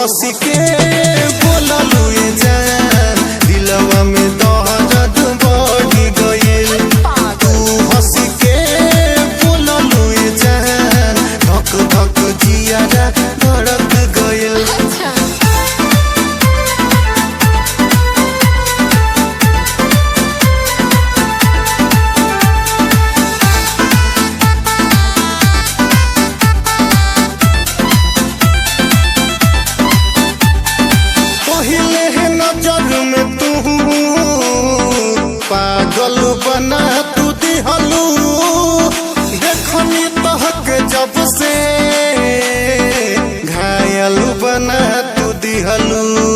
हंसी के बोललू ये जान दिलवा में दर्द बढ़ी गइल। तू हंसी के बोललू ये जान धक धक जियारा धड़क गइल। पागल बना तू दिहलू देखनी तहक जब से घायल बना तू दिहलू।